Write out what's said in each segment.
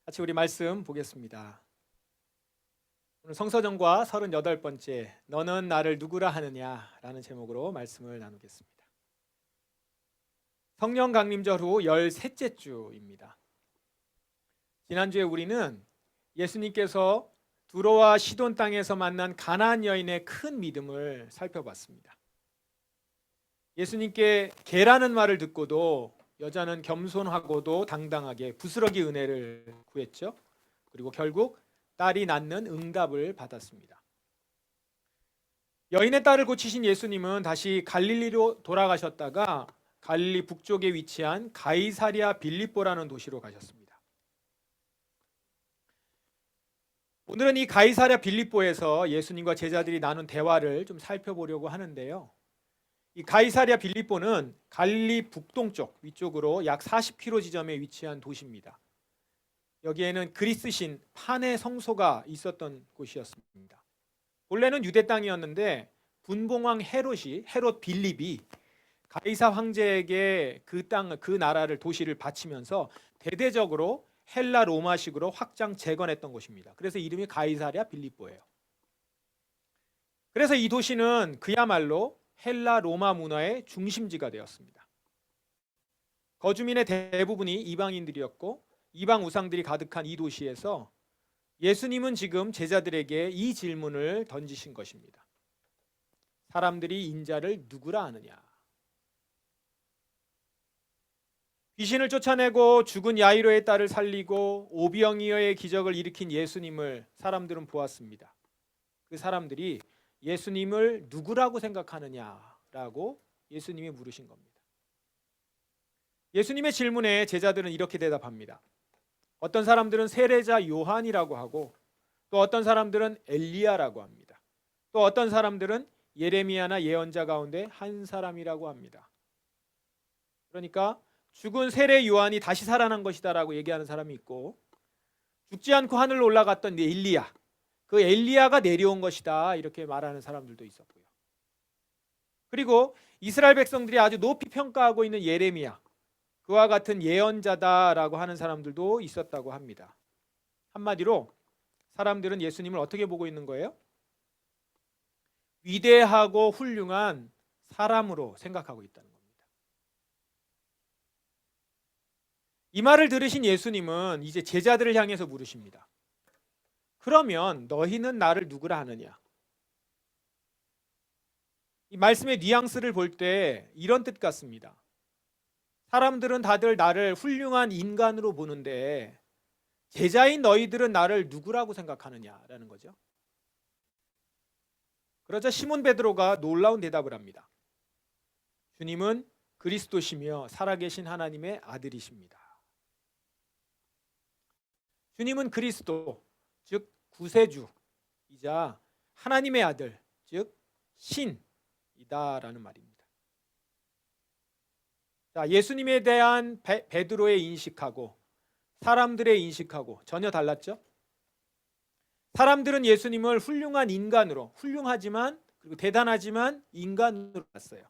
같이 우리 말씀 보겠습니다. 오늘 성서정과 38번째 너는 나를 누구라 하느냐라는 제목으로 말씀을 나누겠습니다. 성령 강림절 후 13째 주입니다. 지난주에 우리는 예수님께서 두로와 시돈 땅에서 만난 가나안 여인의 큰 믿음을 살펴봤습니다. 예수님께 개라는 말을 듣고도 여자는 겸손하고도 당당하게 부스러기 은혜를 구했죠. 그리고 결국 딸이 낳는 응답을 받았습니다. 여인의 딸을 고치신 예수님은 다시 갈릴리로 돌아가셨다가 갈릴리 북쪽에 위치한 가이사랴 빌립보라는 도시로 가셨습니다. 오늘은 이 가이사랴 빌립보에서 예수님과 제자들이 나눈 대화를 좀 살펴보려고 하는데요. 이 가이사랴 빌립보는 갈릴리 북동쪽 위쪽으로 약 40km 지점에 위치한 도시입니다. 여기에는 그리스 신 판의 성소가 있었던 곳이었습니다. 본래는 유대 땅이었는데 분봉왕 헤롯 빌립이 가이사 황제에게 그 나라를 도시를 바치면서 대대적으로 헬라 로마식으로 확장 재건했던 곳입니다. 그래서 이름이 가이사랴 빌립보예요. 그래서 이 도시는 그야말로 헬라 로마 문화의 중심지가 되었습니다. 거주민의 대부분이 이방인들이었고 이방 우상들이 가득한 이 도시에서 예수님은 지금 제자들에게 이 질문을 던지신 것입니다. 사람들이 인자를 누구라 하느냐? 귀신을 쫓아내고 죽은 야이로의 딸을 살리고 오병이어의 기적을 일으킨 예수님을 사람들은 보았습니다. 그 사람들이 예수님을 누구라고 생각하느냐라고 예수님이 물으신 겁니다. 예수님의 질문에 제자들은 이렇게 대답합니다. 어떤 사람들은 세례자 요한이라고 하고 또 어떤 사람들은 엘리야라고 합니다. 또 어떤 사람들은 예레미야나 예언자 가운데 한 사람이라고 합니다. 그러니까 죽은 세례 요한이 다시 살아난 것이다라고 얘기하는 사람이 있고 죽지 않고 하늘로 올라갔던 엘리야, 그 엘리야가 내려온 것이다 이렇게 말하는 사람들도 있었고요. 그리고 이스라엘 백성들이 아주 높이 평가하고 있는 예레미야, 그와 같은 예언자다라고 하는 사람들도 있었다고 합니다. 한마디로 사람들은 예수님을 어떻게 보고 있는 거예요? 위대하고 훌륭한 사람으로 생각하고 있다는 겁니다. 이 말을 들으신 예수님은 이제 제자들을 향해서 물으십니다. 그러면 너희는 나를 누구라 하느냐? 이 말씀의 뉘앙스를 볼 때 이런 뜻 같습니다. 사람들은 다들 나를 훌륭한 인간으로 보는데 제자인 너희들은 나를 누구라고 생각하느냐라는 거죠. 그러자 시몬 베드로가 놀라운 대답을 합니다. 주님은 그리스도시며 살아계신 하나님의 아들이십니다. 주님은 그리스도, 즉 구세주이자 하나님의 아들, 즉 신이다라는 말입니다. 자, 예수님에 대한 베드로의 인식하고 사람들의 인식하고 전혀 달랐죠? 사람들은 예수님을 훌륭한 인간으로, 훌륭하지만 그리고 대단하지만 인간으로 봤어요.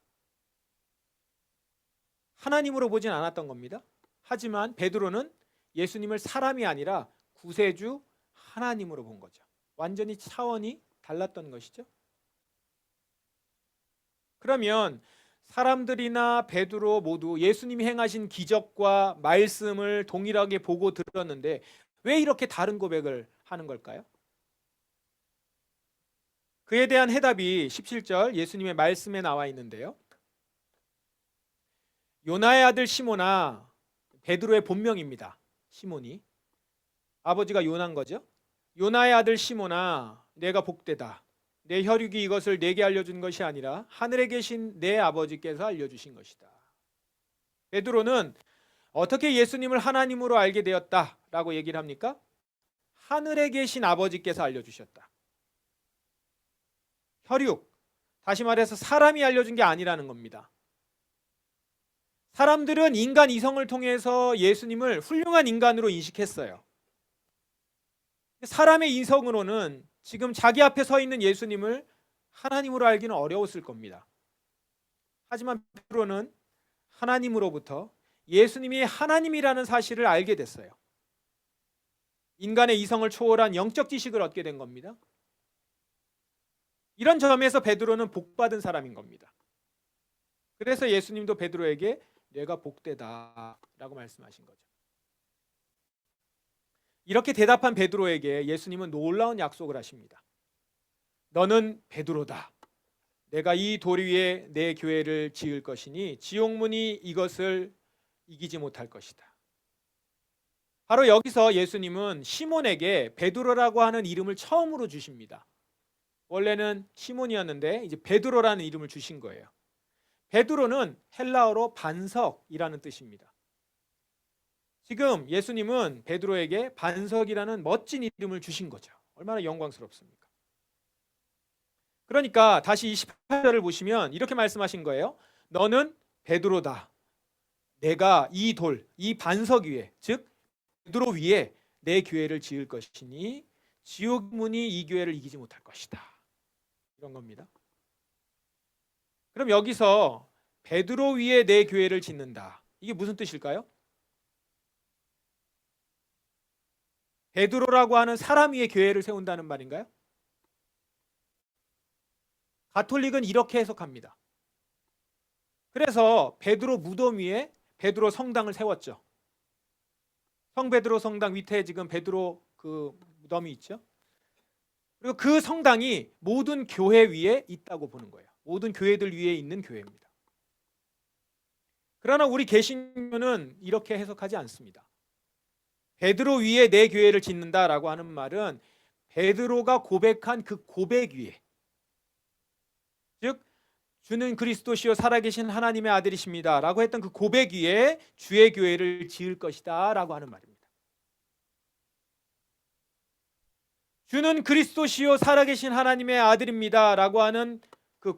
하나님으로 보진 않았던 겁니다. 하지만 베드로는 예수님을 사람이 아니라 구세주 하나님으로 본 거죠. 완전히 차원이 달랐던 것이죠. 그러면 사람들이나 베드로 모두 예수님이 행하신 기적과 말씀을 동일하게 보고 들었는데 왜 이렇게 다른 고백을 하는 걸까요? 그에 대한 해답이 17절 예수님의 말씀에 나와 있는데요. 요나의 아들 시몬아, 베드로의 본명입니다. 시몬이. 아버지가 요나인 거죠. 요나의 아들 시몬아, 내가 복되다. 내 혈육이 이것을 내게 알려준 것이 아니라 하늘에 계신 내 아버지께서 알려주신 것이다. 베드로는 어떻게 예수님을 하나님으로 알게 되었다라고 얘기를 합니까? 하늘에 계신 아버지께서 알려주셨다. 혈육, 다시 말해서 사람이 알려준 게 아니라는 겁니다. 사람들은 인간 이성을 통해서 예수님을 훌륭한 인간으로 인식했어요. 사람의 이성으로는 지금 자기 앞에 서 있는 예수님을 하나님으로 알기는 어려웠을 겁니다. 하지만 베드로는 하나님으로부터 예수님이 하나님이라는 사실을 알게 됐어요. 인간의 이성을 초월한 영적 지식을 얻게 된 겁니다. 이런 점에서 베드로는 복받은 사람인 겁니다. 그래서 예수님도 베드로에게 내가 복되다라고 말씀하신 거죠. 이렇게 대답한 베드로에게 예수님은 놀라운 약속을 하십니다. 너는 베드로다. 내가 이 돌 위에 내 교회를 지을 것이니 지옥문이 이것을 이기지 못할 것이다. 바로 여기서 예수님은 시몬에게 베드로라고 하는 이름을 처음으로 주십니다. 원래는 시몬이었는데 이제 베드로라는 이름을 주신 거예요. 베드로는 헬라어로 반석이라는 뜻입니다. 지금 예수님은 베드로에게 반석이라는 멋진 이름을 주신 거죠. 얼마나 영광스럽습니까? 그러니까 다시 28절을 보시면 이렇게 말씀하신 거예요. 너는 베드로다. 내가 이 돌, 이 반석 위에, 즉 베드로 위에 내 교회를 지을 것이니 지옥 문이 이 교회를 이기지 못할 것이다. 이런 겁니다. 그럼 여기서 베드로 위에 내 교회를 짓는다. 이게 무슨 뜻일까요? 베드로라고 하는 사람 위에 교회를 세운다는 말인가요? 가톨릭은 이렇게 해석합니다. 그래서 베드로 무덤 위에 베드로 성당을 세웠죠. 성 베드로 성당 밑에 지금 베드로 그 무덤이 있죠. 그리고 그 성당이 모든 교회 위에 있다고 보는 거예요. 모든 교회들 위에 있는 교회입니다. 그러나 우리 개신교는 이렇게 해석하지 않습니다. 베드로 위에 내 교회를 짓는다라고 하는 말은 베드로가 고백한 그 고백 위에, 즉 주는 그리스도시요 살아계신 하나님의 아들이십니다 라고 했던 그 고백 위에 주의 교회를 지을 것이다 라고 하는 말입니다. 주는 그리스도시요 살아계신 하나님의 아들입니다 라고 하는 그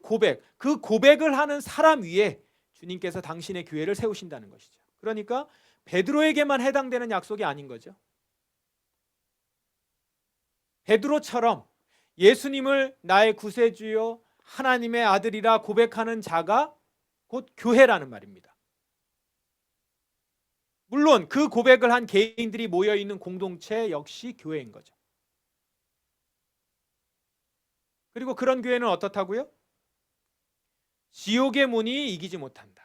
고백을 하는 사람 위에 주님께서 당신의 교회를 세우신다는 것이죠. 그러니까 베드로에게만 해당되는 약속이 아닌 거죠. 베드로처럼 예수님을 나의 구세주요 하나님의 아들이라 고백하는 자가 곧 교회라는 말입니다. 물론 그 고백을 한 개인들이 모여있는 공동체 역시 교회인 거죠. 그리고 그런 교회는 어떻다고요? 지옥의 문이 이기지 못한다.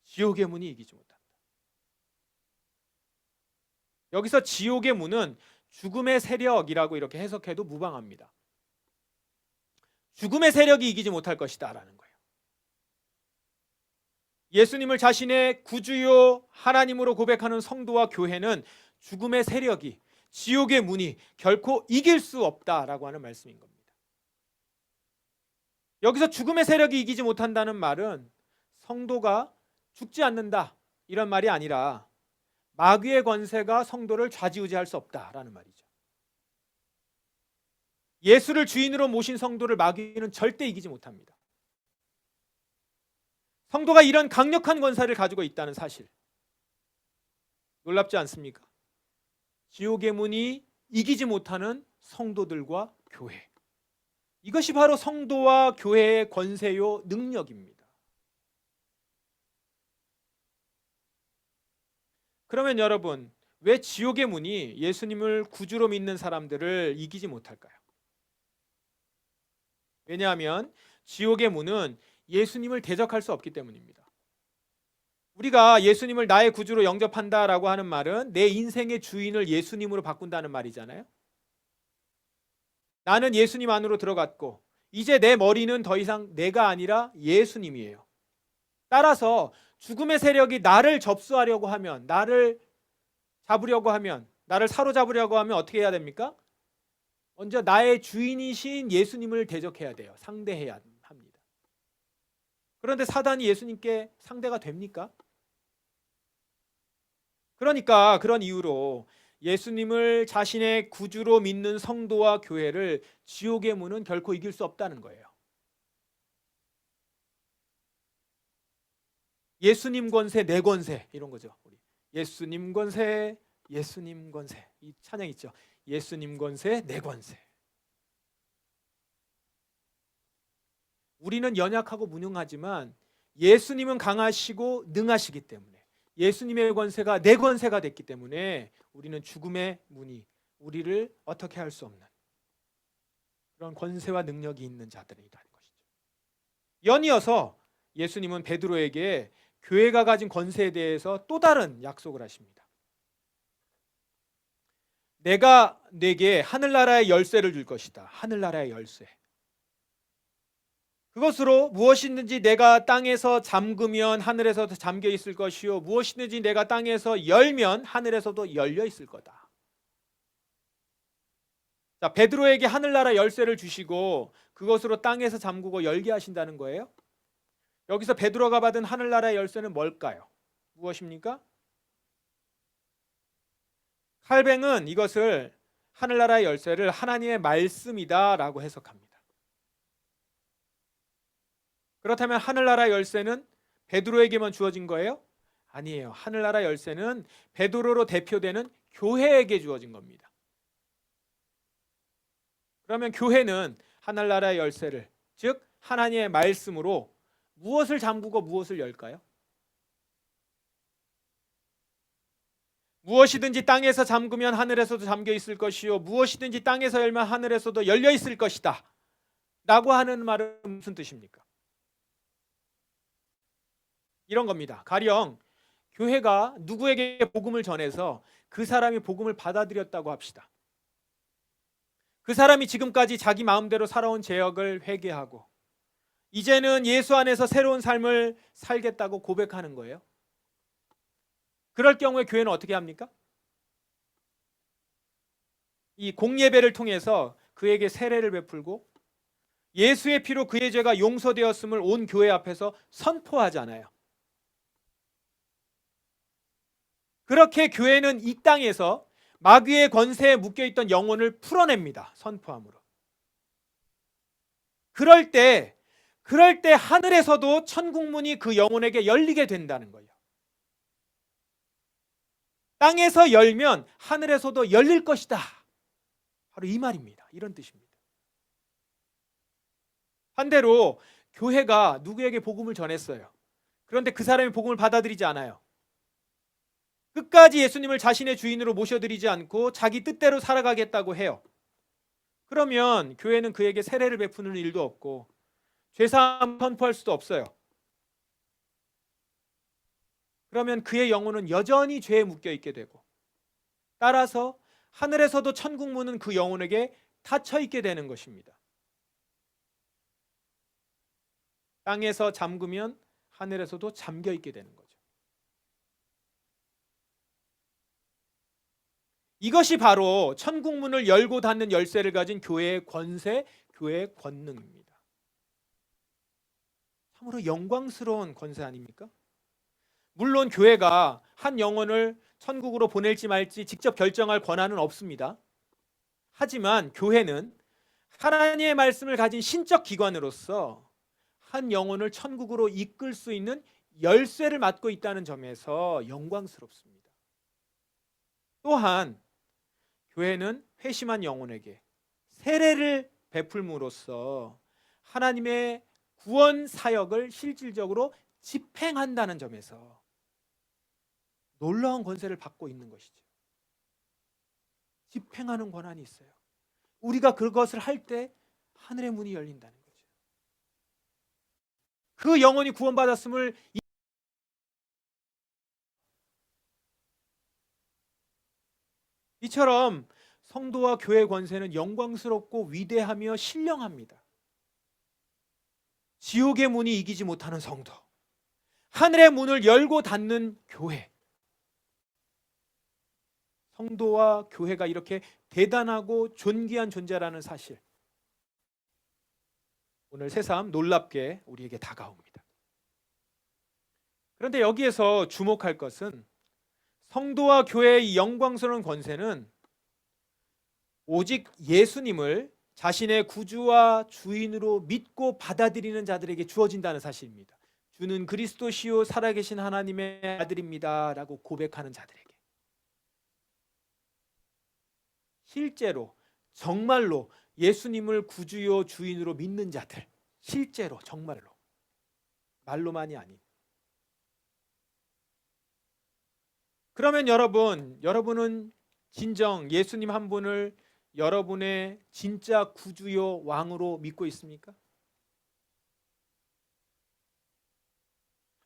지옥의 문이 이기지 못한다. 여기서 지옥의 문은 죽음의 세력이라고 이렇게 해석해도 무방합니다. 죽음의 세력이 이기지 못할 것이다 라는 거예요. 예수님을 자신의 구주요 하나님으로 고백하는 성도와 교회는 죽음의 세력이, 지옥의 문이 결코 이길 수 없다라고 하는 말씀인 겁니다. 여기서 죽음의 세력이 이기지 못한다는 말은 성도가 죽지 않는다 이런 말이 아니라 마귀의 권세가 성도를 좌지우지할 수 없다라는 말이죠. 예수를 주인으로 모신 성도를 마귀는 절대 이기지 못합니다. 성도가 이런 강력한 권세를 가지고 있다는 사실, 놀랍지 않습니까? 지옥의 문이 이기지 못하는 성도들과 교회, 이것이 바로 성도와 교회의 권세요 능력입니다. 그러면 여러분, 왜 지옥의 문이 예수님을 구주로 믿는 사람들을 이기지 못할까요? 왜냐하면 지옥의 문은 예수님을 대적할 수 없기 때문입니다. 우리가 예수님을 나의 구주로 영접한다라고 하는 말은 내 인생의 주인을 예수님으로 바꾼다는 말이잖아요. 나는 예수님 안으로 들어갔고 이제 내 머리는 더 이상 내가 아니라 예수님이에요. 따라서 죽음의 세력이 나를 접수하려고 하면, 나를 잡으려고 하면, 나를 사로잡으려고 하면 어떻게 해야 됩니까? 먼저 나의 주인이신 예수님을 대적해야 돼요. 상대해야 합니다. 그런데 사단이 예수님께 상대가 됩니까? 그러니까 그런 이유로 예수님을 자신의 구주로 믿는 성도와 교회를 지옥의 문은 결코 이길 수 없다는 거예요. 예수님 권세, 내 권세 이런 거죠. 우리 예수님 권세, 예수님 권세, 이 찬양 있죠. 예수님 권세, 내 권세. 우리는 연약하고 무능하지만 예수님은 강하시고 능하시기 때문에, 예수님의 권세가 내 권세가 됐기 때문에 우리는 죽음의 문이 우리를 어떻게 할 수 없는 그런 권세와 능력이 있는 자들이라는 것이죠. 연이어서 예수님은 베드로에게 교회가 가진 권세에 대해서 또 다른 약속을 하십니다. 내가 네게 하늘나라의 열쇠를 줄 것이다. 하늘나라의 열쇠. 그것으로 무엇이든지 내가 땅에서 잠그면 하늘에서도 잠겨 있을 것이요 무엇이든지 내가 땅에서 열면 하늘에서도 열려 있을 거다. 자, 베드로에게 하늘나라 열쇠를 주시고 그것으로 땅에서 잠그고 열게 하신다는 거예요. 여기서 베드로가 받은 하늘나라의 열쇠는 뭘까요? 무엇입니까? 칼뱅은 이것을 하늘나라의 열쇠를 하나님의 말씀이다라고 해석합니다. 그렇다면 하늘나라 열쇠는 베드로에게만 주어진 거예요? 아니에요. 하늘나라 열쇠는 베드로로 대표되는 교회에게 주어진 겁니다. 그러면 교회는 하늘나라의 열쇠를, 즉 하나님의 말씀으로 무엇을 잠그고 무엇을 열까요? 무엇이든지 땅에서 잠그면 하늘에서도 잠겨 있을 것이요 무엇이든지 땅에서 열면 하늘에서도 열려 있을 것이다 라고 하는 말은 무슨 뜻입니까? 이런 겁니다. 가령 교회가 누구에게 복음을 전해서 그 사람이 복음을 받아들였다고 합시다. 그 사람이 지금까지 자기 마음대로 살아온 죄악을 회개하고 이제는 예수 안에서 새로운 삶을 살겠다고 고백하는 거예요. 그럴 경우에 교회는 어떻게 합니까? 이 공예배를 통해서 그에게 세례를 베풀고 예수의 피로 그의 죄가 용서되었음을 온 교회 앞에서 선포하잖아요. 그렇게 교회는 이 땅에서 마귀의 권세에 묶여있던 영혼을 풀어냅니다. 선포함으로. 그럴 때 하늘에서도 천국문이 그 영혼에게 열리게 된다는 거예요. 땅에서 열면 하늘에서도 열릴 것이다. 바로 이 말입니다. 이런 뜻입니다. 반대로 교회가 누구에게 복음을 전했어요. 그런데 그 사람이 복음을 받아들이지 않아요. 끝까지 예수님을 자신의 주인으로 모셔드리지 않고 자기 뜻대로 살아가겠다고 해요. 그러면 교회는 그에게 세례를 베푸는 일도 없고 죄사함 선포할 수도 없어요. 그러면 그의 영혼은 여전히 죄에 묶여 있게 되고 따라서 하늘에서도 천국 문은 그 영혼에게 닫혀 있게 되는 것입니다. 땅에서 잠그면 하늘에서도 잠겨 있게 되는 거죠. 이것이 바로 천국 문을 열고 닫는 열쇠를 가진 교회의 권세, 교회의 권능입니다. 참으로 영광스러운 권세 아닙니까? 물론 교회가 한 영혼을 천국으로 보낼지 말지 직접 결정할 권한은 없습니다. 하지만 교회는 하나님의 말씀을 가진 신적 기관으로서 한 영혼을 천국으로 이끌 수 있는 열쇠를 맡고 있다는 점에서 영광스럽습니다. 또한 교회는 회심한 영혼에게 세례를 베풀므로써 하나님의 구원 사역을 실질적으로 집행한다는 점에서 놀라운 권세를 받고 있는 것이죠. 집행하는 권한이 있어요. 우리가 그것을 할 때 하늘의 문이 열린다는 거죠. 그 영혼이 구원받았음을 이처럼 성도와 교회의 권세는 영광스럽고 위대하며 신령합니다. 지옥의 문이 이기지 못하는 성도, 하늘의 문을 열고 닫는 교회, 성도와 교회가 이렇게 대단하고 존귀한 존재라는 사실, 오늘 새삼 놀랍게 우리에게 다가옵니다. 그런데 여기에서 주목할 것은 성도와 교회의 이 영광스러운 권세는 오직 예수님을 자신의 구주와 주인으로 믿고 받아들이는 자들에게 주어진다는 사실입니다. 주는 그리스도시요 살아계신 하나님의 아들입니다 라고 고백하는 자들에게, 실제로 정말로 예수님을 구주요 주인으로 믿는 자들, 실제로 정말로 말로만이 아닌 그러면 여러분은 진정 예수님 한 분을 여러분의 진짜 구주요 왕으로 믿고 있습니까?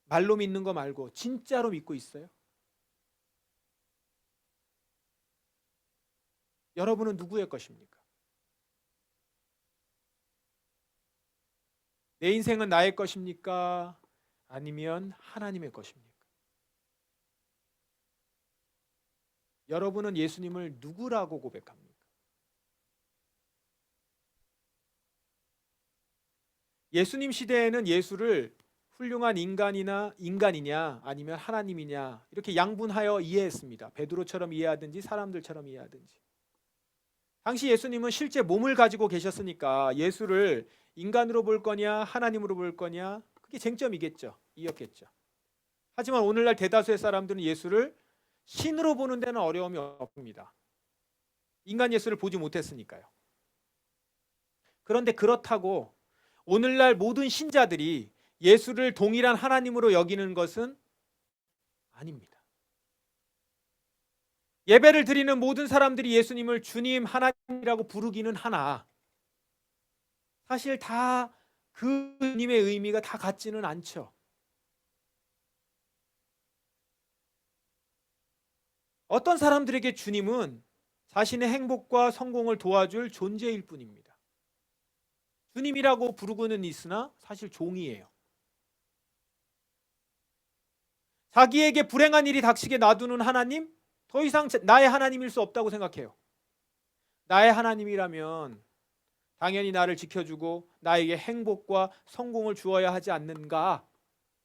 말로 믿는 거 말고 진짜로 믿고 있어요? 여러분은 누구의 것입니까? 내 인생은 나의 것입니까? 아니면 하나님의 것입니까? 여러분은 예수님을 누구라고 고백합니까? 예수님 시대에는 예수를 훌륭한 인간이냐 아니면 하나님이냐 이렇게 양분하여 이해했습니다. 베드로처럼 이해하든지 사람들처럼 이해하든지. 당시 예수님은 실제 몸을 가지고 계셨으니까 예수를 인간으로 볼 거냐 하나님으로 볼 거냐 그게 쟁점이겠죠. 이었겠죠. 하지만 오늘날 대다수의 사람들은 예수를 신으로 보는 데는 어려움이 없습니다. 인간 예수를 보지 못했으니까요. 그런데 그렇다고 오늘날 모든 신자들이 예수를 동일한 하나님으로 여기는 것은 아닙니다. 예배를 드리는 모든 사람들이 예수님을 주님 하나님이라고 부르기는 하나 사실 다 그 주님의 의미가 다 같지는 않죠. 어떤 사람들에게 주님은 자신의 행복과 성공을 도와줄 존재일 뿐입니다. 주님이라고 부르고는 있으나 사실 종이에요. 자기에게 불행한 일이 닥치게 놔두는 하나님? 더 이상 나의 하나님일 수 없다고 생각해요. 나의 하나님이라면 당연히 나를 지켜주고 나에게 행복과 성공을 주어야 하지 않는가?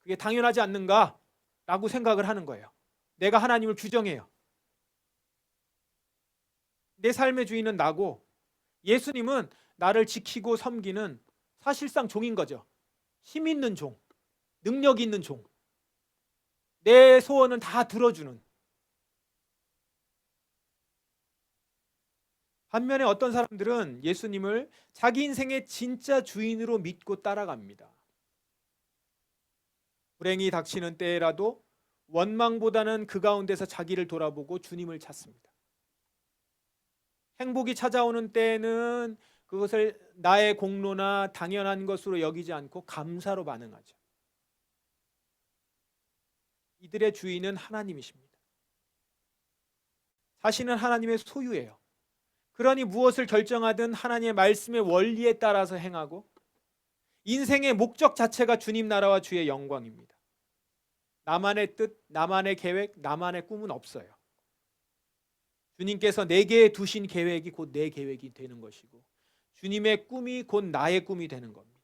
그게 당연하지 않는가? 라고 생각을 하는 거예요. 내가 하나님을 규정해요. 내 삶의 주인은 나고 예수님은 나를 지키고 섬기는 사실상 종인 거죠. 힘 있는 종, 능력 있는 종. 내 소원은 다 들어주는. 반면에 어떤 사람들은 예수님을 자기 인생의 진짜 주인으로 믿고 따라갑니다. 불행이 닥치는 때라도 원망보다는 그 가운데서 자기를 돌아보고 주님을 찾습니다. 행복이 찾아오는 때에는 그것을 나의 공로나 당연한 것으로 여기지 않고 감사로 반응하죠. 이들의 주인은 하나님이십니다. 자신은 하나님의 소유예요. 그러니 무엇을 결정하든 하나님의 말씀의 원리에 따라서 행하고 인생의 목적 자체가 주님 나라와 주의 영광입니다. 나만의 뜻, 나만의 계획, 나만의 꿈은 없어요. 주님께서 내게 두신 계획이 곧 내 계획이 되는 것이고 주님의 꿈이 곧 나의 꿈이 되는 겁니다.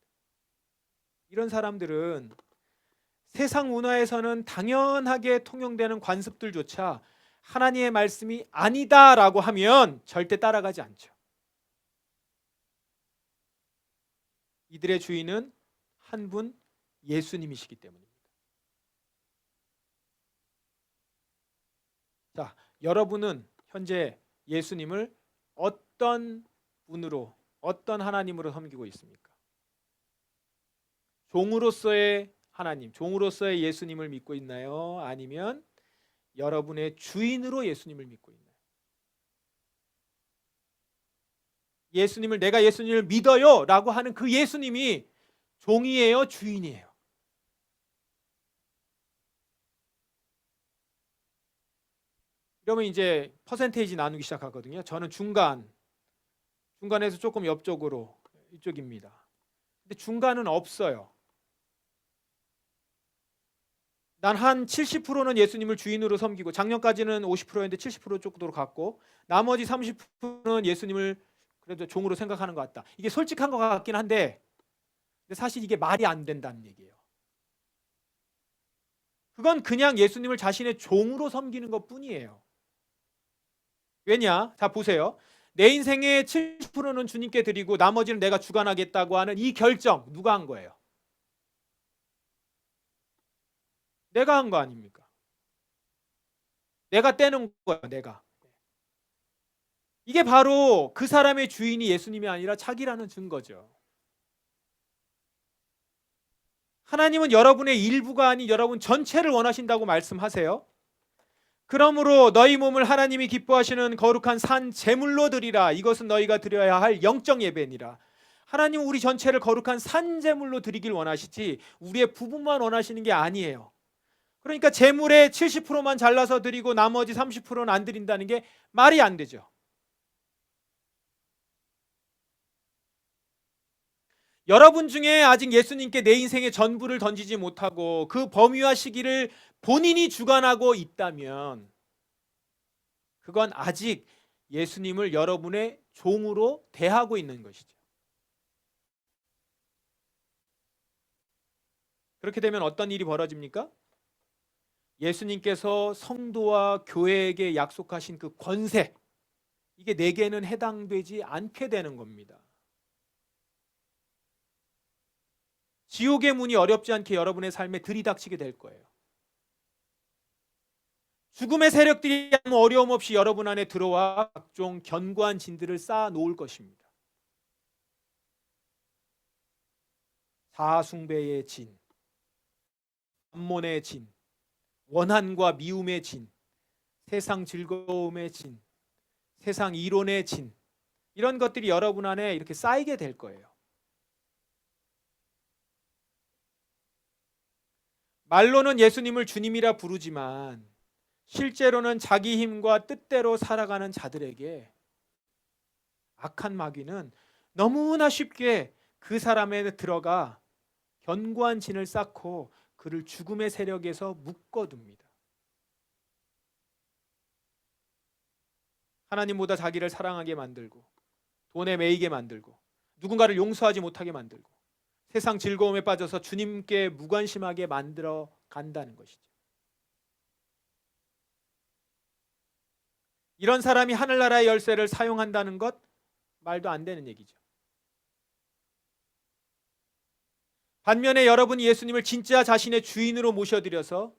이런 사람들은 세상 문화에서는 당연하게 통용되는 관습들조차 하나님의 말씀이 아니다라고 하면 절대 따라가지 않죠. 이들의 주인은 한 분 예수님이시기 때문입니다. 자, 여러분은 현재 예수님을 어떤 분으로, 어떤 하나님으로 섬기고 있습니까? 종으로서의 하나님, 종으로서의 예수님을 믿고 있나요? 아니면 여러분의 주인으로 예수님을 믿고 있나요? 예수님을 내가 예수님을 믿어요 라고 하는 그 예수님이 종이에요? 주인이에요? 이러면 이제 퍼센테이지 나누기 시작하거든요. 저는 중간에서 조금 옆쪽으로 이쪽입니다. 근데 중간은 없어요. 난 한 70%는 예수님을 주인으로 섬기고 작년까지는 50%였는데 70% 쪽으로 갔고 나머지 30%는 예수님을 그래도 종으로 생각하는 것 같다. 이게 솔직한 것 같긴 한데 근데 사실 이게 말이 안 된다는 얘기예요. 그건 그냥 예수님을 자신의 종으로 섬기는 것뿐이에요. 왜냐? 자 보세요. 내 인생의 70%는 주님께 드리고 나머지는 내가 주관하겠다고 하는 이 결정 누가 한 거예요? 내가 한 거 아닙니까? 내가 떼는 거예요. 내가. 이게 바로 그 사람의 주인이 예수님이 아니라 자기라는 증거죠. 하나님은 여러분의 일부가 아닌 여러분 전체를 원하신다고 말씀하세요. 그러므로 너희 몸을 하나님이 기뻐하시는 거룩한 산 제물로 드리라. 이것은 너희가 드려야 할 영적 예배니라. 하나님은 우리 전체를 거룩한 산 제물로 드리길 원하시지 우리의 부분만 원하시는 게 아니에요. 그러니까 제물의 70%만 잘라서 드리고 나머지 30%는 안 드린다는 게 말이 안 되죠. 여러분 중에 아직 예수님께 내 인생의 전부를 던지지 못하고 그 범위와 시기를 본인이 주관하고 있다면 그건 아직 예수님을 여러분의 종으로 대하고 있는 것이죠. 그렇게 되면 어떤 일이 벌어집니까? 예수님께서 성도와 교회에게 약속하신 그 권세, 이게 내게는 해당되지 않게 되는 겁니다. 지옥의 문이 어렵지 않게 여러분의 삶에 들이닥치게 될 거예요. 죽음의 세력들이 아무 어려움 없이 여러분 안에 들어와 각종 견고한 진들을 쌓아 놓을 것입니다. 자아숭배의 진, 암몬의 진, 원한과 미움의 진, 세상 즐거움의 진, 세상 이론의 진, 이런 것들이 여러분 안에 이렇게 쌓이게 될 거예요. 말로는 예수님을 주님이라 부르지만 실제로는 자기 힘과 뜻대로 살아가는 자들에게 악한 마귀는 너무나 쉽게 그 사람에 들어가 견고한 진을 쌓고 그를 죽음의 세력에서 묶어둡니다. 하나님보다 자기를 사랑하게 만들고 돈에 매이게 만들고 누군가를 용서하지 못하게 만들고 세상 즐거움에 빠져서 주님께 무관심하게 만들어 간다는 것이죠. 이런 사람이 하늘나라의 열쇠를 사용한다는 것 말도 안 되는 얘기죠. 반면에 여러분이 예수님을 진짜 자신의 주인으로 모셔드려서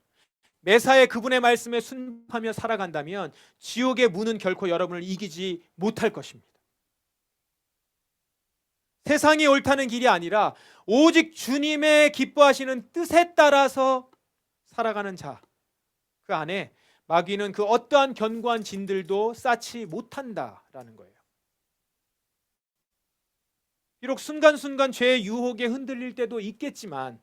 매사에 그분의 말씀에 순종하며 살아간다면 지옥의 문은 결코 여러분을 이기지 못할 것입니다. 세상이 옳다는 길이 아니라 오직 주님의 기뻐하시는 뜻에 따라서 살아가는 자, 그 안에 마귀는 그 어떠한 견고한 진들도 쌓지 못한다라는 거예요. 비록 순간순간 죄의 유혹에 흔들릴 때도 있겠지만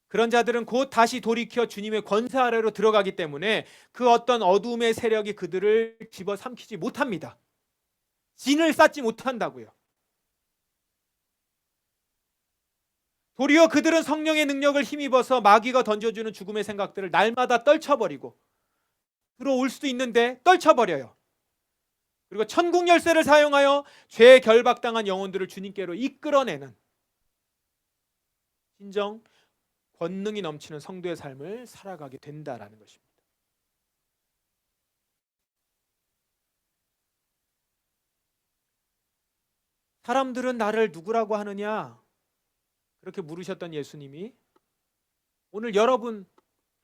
그런 자들은 곧 다시 돌이켜 주님의 권세 아래로 들어가기 때문에 그 어떤 어둠의 세력이 그들을 집어삼키지 못합니다. 진을 쌓지 못한다고요. 도리어 그들은 성령의 능력을 힘입어서 마귀가 던져주는 죽음의 생각들을 날마다 떨쳐버리고 들어올 수도 있는데 떨쳐버려요. 그리고 천국 열쇠를 사용하여 죄에 결박당한 영혼들을 주님께로 이끌어내는 진정 권능이 넘치는 성도의 삶을 살아가게 된다라는 것입니다. 사람들은 나를 누구라고 하느냐? 그렇게 물으셨던 예수님이 오늘 여러분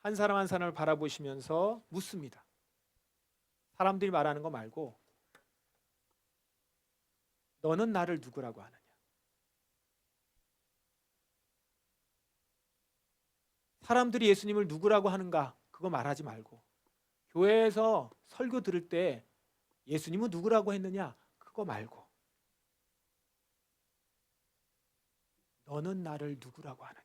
한 사람 한 사람을 바라보시면서 묻습니다. 사람들이 말하는 거 말고 너는 나를 누구라고 하느냐? 사람들이 예수님을 누구라고 하는가? 그거 말하지 말고 교회에서 설교 들을 때 예수님은 누구라고 했느냐? 그거 말고 너는 나를 누구라고 하느냐?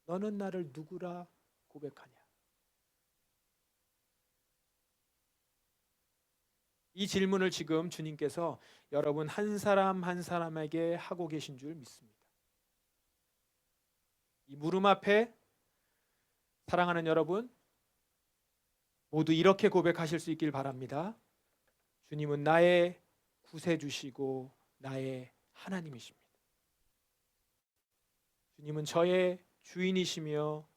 너는 나를 누구라 고백하냐? 이 질문을 지금 주님께서 여러분 한 사람 한 사람에게 하고 계신 줄 믿습니다. 이 물음 앞에 사랑하는 여러분 모두 이렇게 고백하실 수 있길 바랍니다. 주님은 나의 구세주시고 나의 하나님이십니다. 주님은 저의 주인이시며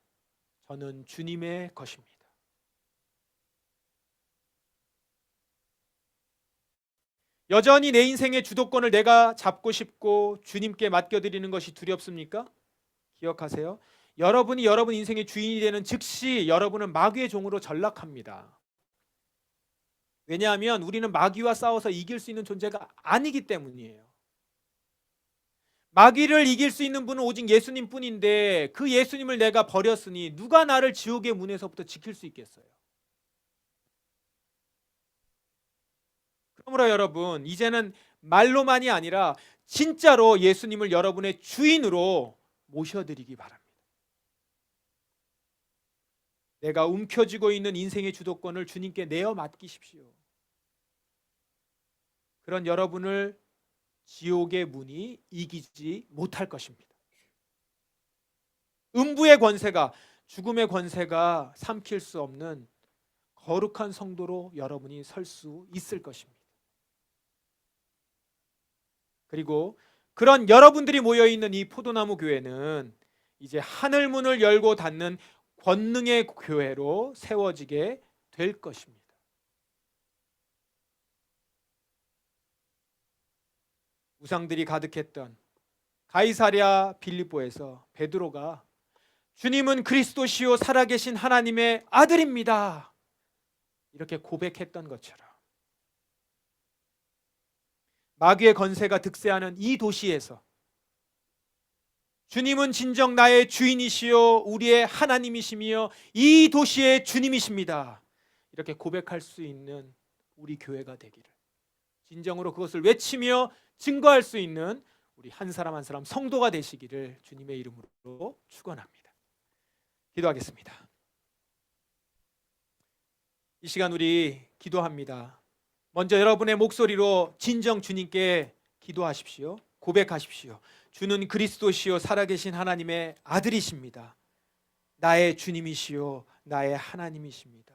저는 주님의 것입니다. 여전히 내 인생의 주도권을 내가 잡고 싶고 주님께 맡겨드리는 것이 두렵습니까? 기억하세요. 여러분이 여러분 인생의 주인이 되는 즉시 여러분은 마귀의 종으로 전락합니다. 왜냐하면 우리는 마귀와 싸워서 이길 수 있는 존재가 아니기 때문이에요. 마귀를 이길 수 있는 분은 오직 예수님 뿐인데 그 예수님을 내가 버렸으니 누가 나를 지옥의 문에서부터 지킬 수 있겠어요? 그러므로 여러분, 이제는 말로만이 아니라 진짜로 예수님을 여러분의 주인으로 모셔드리기 바랍니다. 내가 움켜쥐고 있는 인생의 주도권을 주님께 내어 맡기십시오. 그런 여러분을 지옥의 문이 이기지 못할 것입니다. 음부의 권세가, 죽음의 권세가 삼킬 수 없는 거룩한 성도로 여러분이 설 수 있을 것입니다. 그리고 그런 여러분들이 모여있는 이 포도나무 교회는 이제 하늘 문을 열고 닫는 권능의 교회로 세워지게 될 것입니다. 우상들이 가득했던 가이사랴 빌립보에서 베드로가 주님은 그리스도시요 살아계신 하나님의 아들입니다, 이렇게 고백했던 것처럼 마귀의 권세가 득세하는 이 도시에서 주님은 진정 나의 주인이시요 우리의 하나님이시며 이 도시의 주님이십니다, 이렇게 고백할 수 있는 우리 교회가 되기를, 진정으로 그것을 외치며 증거할 수 있는 우리 한 사람 한 사람 성도가 되시기를 주님의 이름으로 축원합니다. 기도하겠습니다. 이 시간 우리 기도합니다. 먼저 여러분의 목소리로 진정 주님께 기도하십시오. 고백하십시오. 주는 그리스도시요 살아계신 하나님의 아들이십니다. 나의 주님이시요 나의 하나님이십니다.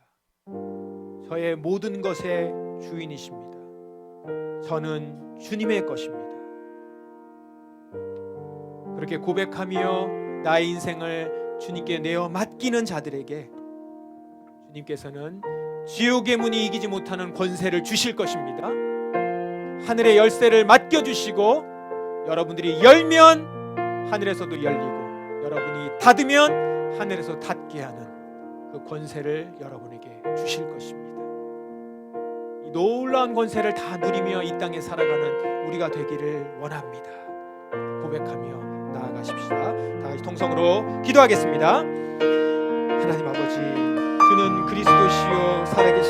저의 모든 것의 주인이십니다. 저는 주님의 것입니다. 그렇게 고백하며 나의 인생을 주님께 내어 맡기는 자들에게 주님께서는 지옥의 문이 이기지 못하는 권세를 주실 것입니다. 하늘의 열쇠를 맡겨주시고 여러분들이 열면 하늘에서도 열리고 여러분이 닫으면 하늘에서 닫게 하는 그 권세를 여러분에게 주실 것입니다. 이 놀라운 권세를 다 누리며 이 땅에 살아가는 우리가 되기를 원합니다. 고백하며 나아가십시다. 다 같이 통성으로 기도하겠습니다. 하나님 아버지, 주는 그리스도시요 살아계신